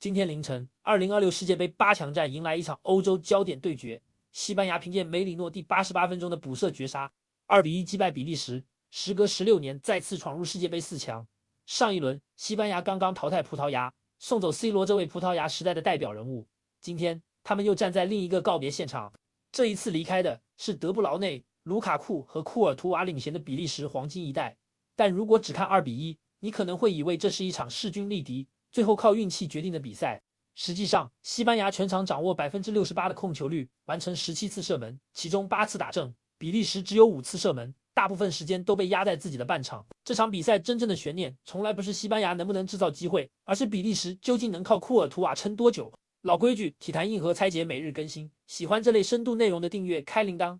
今天凌晨，2026世界杯八强战迎来一场欧洲焦点对决。西班牙凭借梅里诺第88分钟的补射绝杀，2-1击败比利时，时隔16年再次闯入世界杯4强。上一轮，西班牙刚刚淘汰葡萄牙，送走 C 罗这位葡萄牙时代的代表人物。今天，他们又站在另一个告别现场。这一次离开的是德布劳内、卢卡库和库尔图瓦领衔的比利时黄金一代。但如果只看2-1，你可能会以为这是一场势均力敌，最后靠运气决定的比赛。实际上，西班牙全场掌握68%的控球率，完成17次射门，其中8次打正；比利时只有5次射门，大部分时间都被压在自己的半场。这场比赛真正的悬念，从来不是西班牙能不能制造机会，而是比利时究竟能靠库尔图瓦撑多久。老规矩，体坛硬核拆解每日更新，喜欢这类深度内容的订阅开铃铛。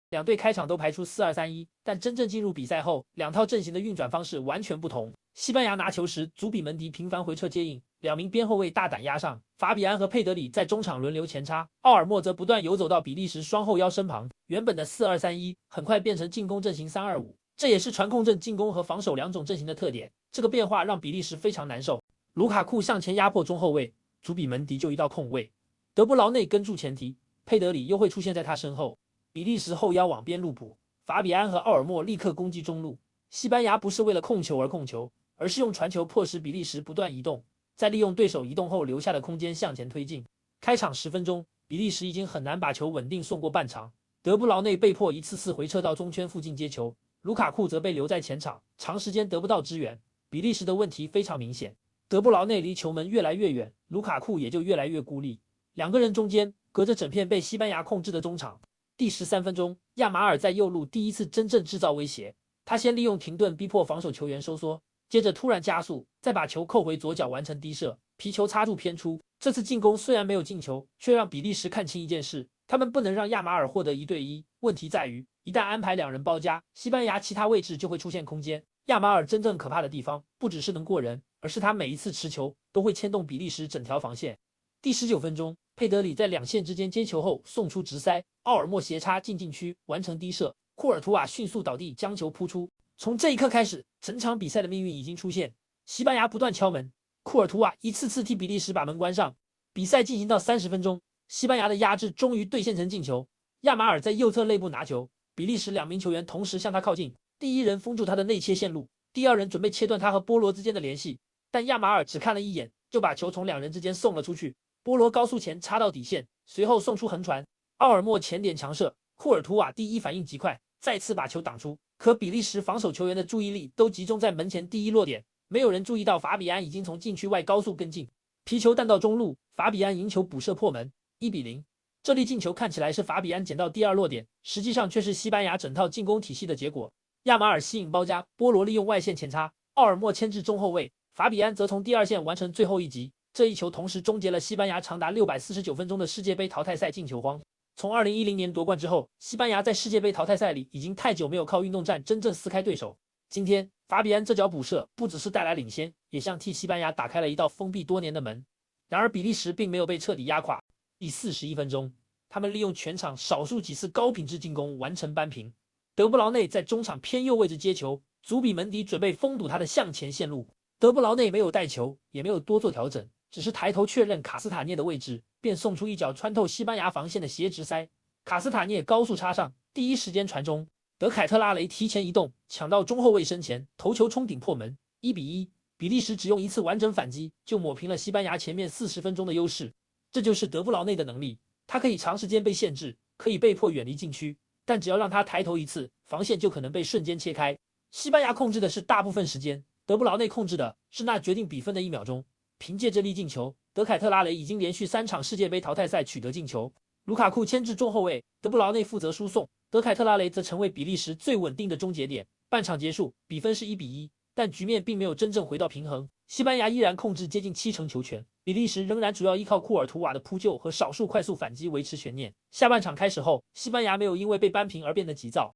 两队开场都排出4-2-3-1，但真正进入比赛后，两套阵型的运转方式完全不同。西班牙拿球时，祖比门迪频繁回撤接应，两名边后卫大胆压上，法比安和佩德里在中场轮流前插，奥尔莫则不断游走到比利时双后腰身旁。原本的4-2-3-1很快变成进攻阵型3-2-5，这也是传控阵进攻和防守两种阵型的特点。这个变化让比利时非常难受。卢卡库向前压迫中后卫，祖比门迪就移到空位，德布劳内跟住前提，佩德里又会出现在他身后。比利时后腰往边路补，法比安和奥尔莫立刻攻击中路。西班牙不是为了控球而控球，而是用传球迫使比利时不断移动，再利用对手移动后留下的空间向前推进。开场10分钟，比利时已经很难把球稳定送过半场，德布劳内被迫一次次回撤到中圈附近接球，卢卡库则被留在前场，长时间得不到支援。比利时的问题非常明显，德布劳内离球门越来越远，卢卡库也就越来越孤立，两个人中间隔着整片被西班牙控制的中场。第13分钟，亚马尔在右路第一次真正制造威胁，他先利用停顿逼迫防守球员收缩，接着突然加速，再把球扣回左脚完成低射，皮球擦住偏出。这次进攻虽然没有进球，却让比利时看清一件事，他们不能让亚马尔获得1对1。问题在于，一旦安排两人包夹，西班牙其他位置就会出现空间。亚马尔真正可怕的地方，不只是能过人，而是他每一次持球都会牵动比利时整条防线。第19分钟，佩德里在两线之间接球后送出直塞，奥尔莫斜插进禁区完成低射，库尔图瓦迅速倒地将球扑出。从这一刻开始，整场比赛的命运已经出现，西班牙不断敲门，库尔图瓦一次次替比利时把门关上。比赛进行到30分钟，西班牙的压制终于兑现成进球。亚马尔在右侧内部拿球，比利时2名球员同时向他靠近，第一人封住他的内切线路，第二人准备切断他和波罗之间的联系，但亚马尔只看了一眼，就把球从两人之间送了出去。波罗高速前插到底线，随后送出横传，奥尔莫前点强射，库尔图瓦第一反应极快，再次把球挡出。可比利时防守球员的注意力都集中在门前第一落点，没有人注意到法比安已经从禁区外高速跟进，皮球弹到中路，法比安赢球补射破门，1-0。这粒进球看起来是法比安捡到第二落点，实际上却是西班牙整套进攻体系的结果。亚马尔吸引包夹，波罗利用外线前插，奥尔莫牵制中后卫，法比安则从第二线完成最后一击。这一球同时终结了西班牙长达649分钟的世界杯淘汰赛进球荒。从2010年夺冠之后，西班牙在世界杯淘汰赛里已经太久没有靠运动战真正撕开对手。今天，法比安这脚补射不只是带来领先，也像替西班牙打开了一道封闭多年的门。然而，比利时并没有被彻底压垮。第41分钟，他们利用全场少数几次高品质进攻完成扳平。德布劳内在中场偏右位置接球，祖比门迪准备封堵他的向前线路，德布劳内没有带球，也没有多做调整，只是抬头确认卡斯塔涅的位置，便送出一脚穿透西班牙防线的斜直塞。卡斯塔涅高速插上，第一时间传中，德凯特拉雷提前移动，抢到中后卫身前，头球冲顶破门，1-1。比利时只用一次完整反击，就抹平了西班牙前面40分钟的优势。这就是德布劳内的能力，他可以长时间被限制，可以被迫远离禁区，但只要让他抬头一次，防线就可能被瞬间切开。西班牙控制的是大部分时间，德布劳内控制的是那决定比分的1秒钟。凭借这粒进球，德凯特拉雷已经连续3场世界杯淘汰赛取得进球。卢卡库牵制中后卫，德布劳内负责输送，德凯特拉雷则成为比利时最稳定的终结点。半场结束，比分是1-1，但局面并没有真正回到平衡。西班牙依然控制接近70%球权，比利时仍然主要依靠库尔图瓦的扑救和少数快速反击维持悬念。下半场开始后，西班牙没有因为被扳平而变得急躁，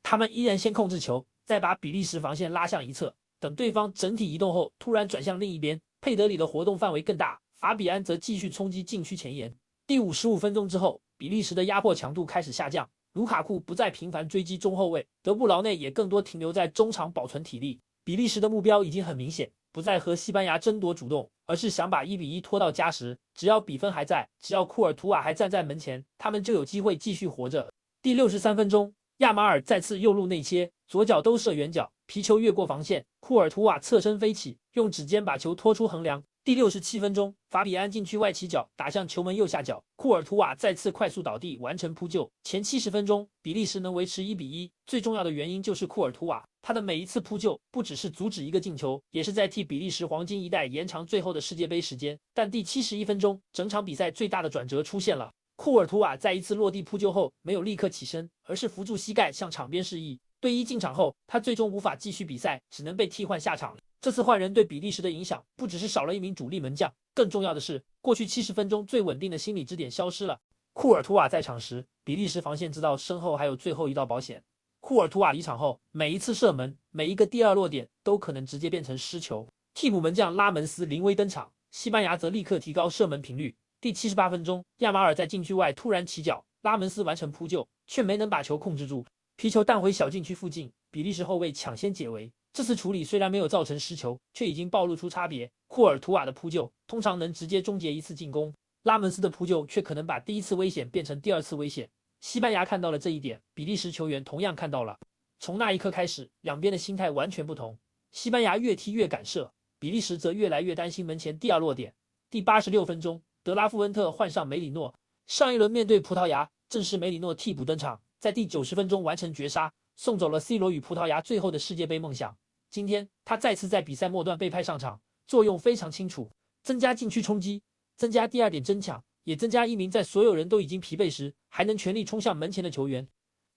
他们依然先控制球，再把比利时防线拉向一侧，等对方整体移动后，突然转向另一边。佩德里的活动范围更大，法比安则继续冲击禁区前沿。第55分钟之后，比利时的压迫强度开始下降，卢卡库不再频繁追击中后卫，德布劳内也更多停留在中场保存体力。比利时的目标已经很明显，不再和西班牙争夺主动，而是想把1-1拖到加时。只要比分还在，只要库尔图瓦还站在门前，他们就有机会继续活着。第63分钟，亚马尔再次右路内切，左脚兜射远角，皮球越过防线，库尔图瓦侧身飞起，用指尖把球拖出横梁。第67分钟，法比安禁区外起脚打向球门右下角，库尔图瓦再次快速倒地完成扑救。前70分钟，比利时能维持1-1，最重要的原因就是库尔图瓦，他的每一次扑救不只是阻止一个进球，也是在替比利时黄金一代延长最后的世界杯时间。但第71分钟，整场比赛最大的转折出现了。库尔图瓦在一次落地扑救后没有立刻起身，而是扶住膝盖向场边示意。队医进场后，他最终无法继续比赛，只能被替换下场。这次换人对比利时的影响不只是少了一名主力门将，更重要的是，过去70分钟最稳定的心理支点消失了。库尔图瓦在场时，比利时防线知道身后还有最后一道保险。库尔图瓦离场后，每一次射门，每一个第二落点都可能直接变成失球。替补门将拉门斯临危登场，西班牙则立刻提高射门频率。第78分钟，亚马尔在禁区外突然起脚，拉门斯完成扑救，却没能把球控制住，皮球弹回小禁区附近，比利时后卫抢先解围。这次处理虽然没有造成失球，却已经暴露出差别。库尔图瓦的扑救通常能直接终结一次进攻，拉门斯的扑救却可能把第一次危险变成第二次危险。西班牙看到了这一点，比利时球员同样看到了。从那一刻开始，两边的心态完全不同。西班牙越踢越敢射，比利时则越来越担心门前第二落点。第86分钟，德拉富恩特换上梅里诺。上一轮面对葡萄牙，正是梅里诺替补登场，在第90分钟完成绝杀，送走了 C 罗与葡萄牙最后的世界杯梦想。今天他再次在比赛末段被派上场，作用非常清楚，增加禁区冲击，增加第二点争抢，也增加一名在所有人都已经疲惫时还能全力冲向门前的球员。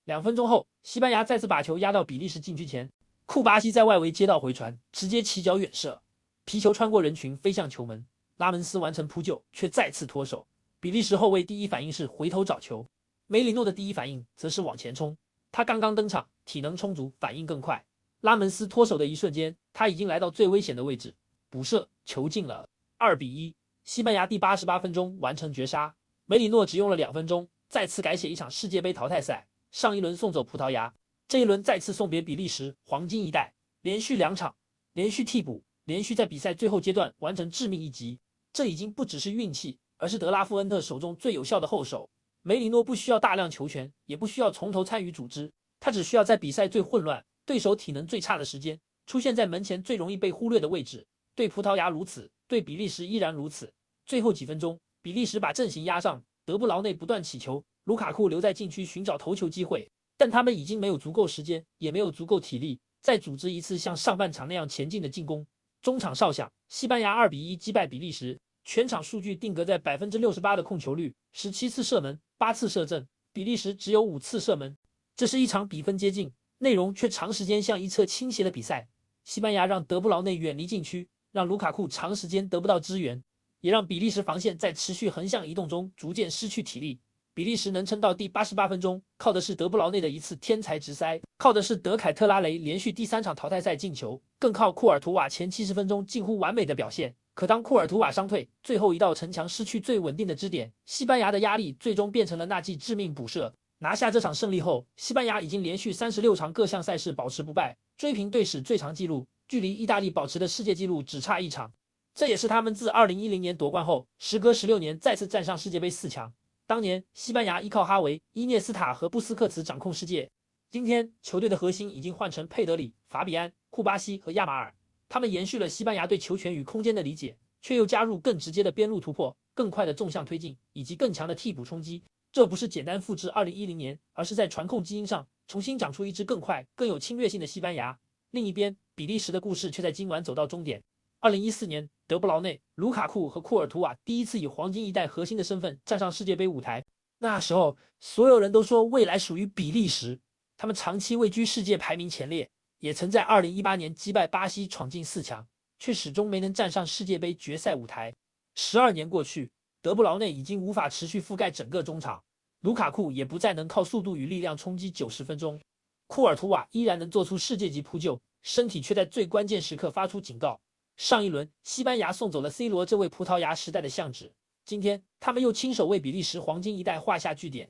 2分钟后，西班牙再次把球压到比利时禁区前，库巴西在外围接到回传，直接起脚远射，皮球穿过人群飞向球门，拉门斯完成扑救，却再次脱手。比利时后卫第一反应是回头找球，梅里诺的第一反应则是往前冲。他刚刚登场，体能充足，反应更快。拉门斯脱手的一瞬间，他已经来到最危险的位置，补射，球进了，2-1。西班牙第88分钟完成绝杀，梅里诺只用了2分钟，再次改写一场世界杯淘汰赛。上一轮送走葡萄牙，这一轮再次送别比利时黄金一代，连续2场，连续替补，连续在比赛最后阶段完成致命一击。这已经不只是运气，而是德拉夫恩特手中最有效的后手。梅里诺不需要大量球权，也不需要从头参与组织，他只需要在比赛最混乱、对手体能最差的时间，出现在门前最容易被忽略的位置。对葡萄牙如此，对比利时依然如此。最后几分钟，比利时把阵型压上，德布劳内不断起球，卢卡库留在禁区寻找头球机会，但他们已经没有足够时间，也没有足够体力，再组织一次像上半场那样前进的进攻。中场哨响，西班牙2-1击败比利时，全场数据定格在68%的控球率，17次射门，8次射正，比利时只有5次射门。这是一场比分接近，内容却长时间向一侧倾斜的比赛。西班牙让德布劳内远离禁区，让卢卡库长时间得不到支援，也让比利时防线在持续横向移动中逐渐失去体力。比利时能撑到第88分钟，靠的是德布劳内的一次天才直塞，靠的是德凯特拉雷连续第3场淘汰赛进球，更靠库尔图瓦前70分钟近乎完美的表现。可当库尔图瓦伤退，最后一道城墙失去最稳定的支点，西班牙的压力最终变成了那记致命补射。拿下这场胜利后，西班牙已经连续36场各项赛事保持不败，追平队史最长纪录，距离意大利保持的世界纪录只差1场。这也是他们自2010年夺冠后，时隔16年再次站上世界杯4强。当年西班牙依靠哈维、伊涅斯塔和布斯克茨掌控世界，今天球队的核心已经换成佩德里、法比安、库巴西和亚马尔，他们延续了西班牙对球权与空间的理解，却又加入更直接的边路突破、更快的纵向推进以及更强的替补冲击。这不是简单复制2010年，而是在传控基因上重新长出一支更快、更有侵略性的西班牙。另一边，比利时的故事却在今晚走到终点。2014年，德布劳内、卢卡库和库尔图瓦第一次以黄金一代核心的身份站上世界杯舞台。那时候，所有人都说未来属于比利时，他们长期位居世界排名前列，也曾在2018年击败巴西闯进4强，却始终没能站上世界杯决赛舞台。12年过去，德布劳内已经无法持续覆盖整个中场，卢卡库也不再能靠速度与力量冲击90分钟，库尔图瓦依然能做出世界级扑救，身体却在最关键时刻发出警告。上一轮，西班牙送走了 C 罗这位葡萄牙时代的相指，今天他们又亲手为比利时黄金一代画下句点。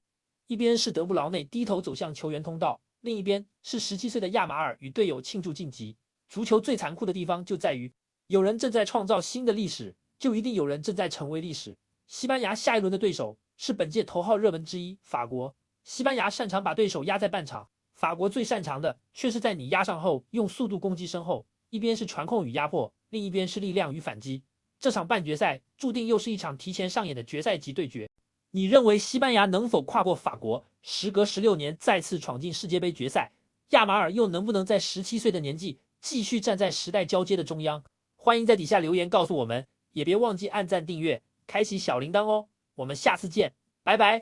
一边是德布劳内低头走向球员通道，另一边是17岁的亚马尔与队友庆祝晋级。足球最残酷的地方就在于，有人正在创造新的历史，就一定有人正在成为历史。西班牙下一轮的对手是本届头号热门之一法国。西班牙擅长把对手压在半场，法国最擅长的却是在你压上后用速度攻击身后，一边是传控与压迫，另一边是力量与反击。这场半决赛注定又是一场提前上演的决赛级对决。你认为西班牙能否跨过法国，时隔16年再次闯进世界杯决赛？亚马尔又能不能在17岁的年纪继续站在时代交接的中央？欢迎在底下留言告诉我们，也别忘记按赞订阅，开启小铃铛哦。我们下次见，拜拜。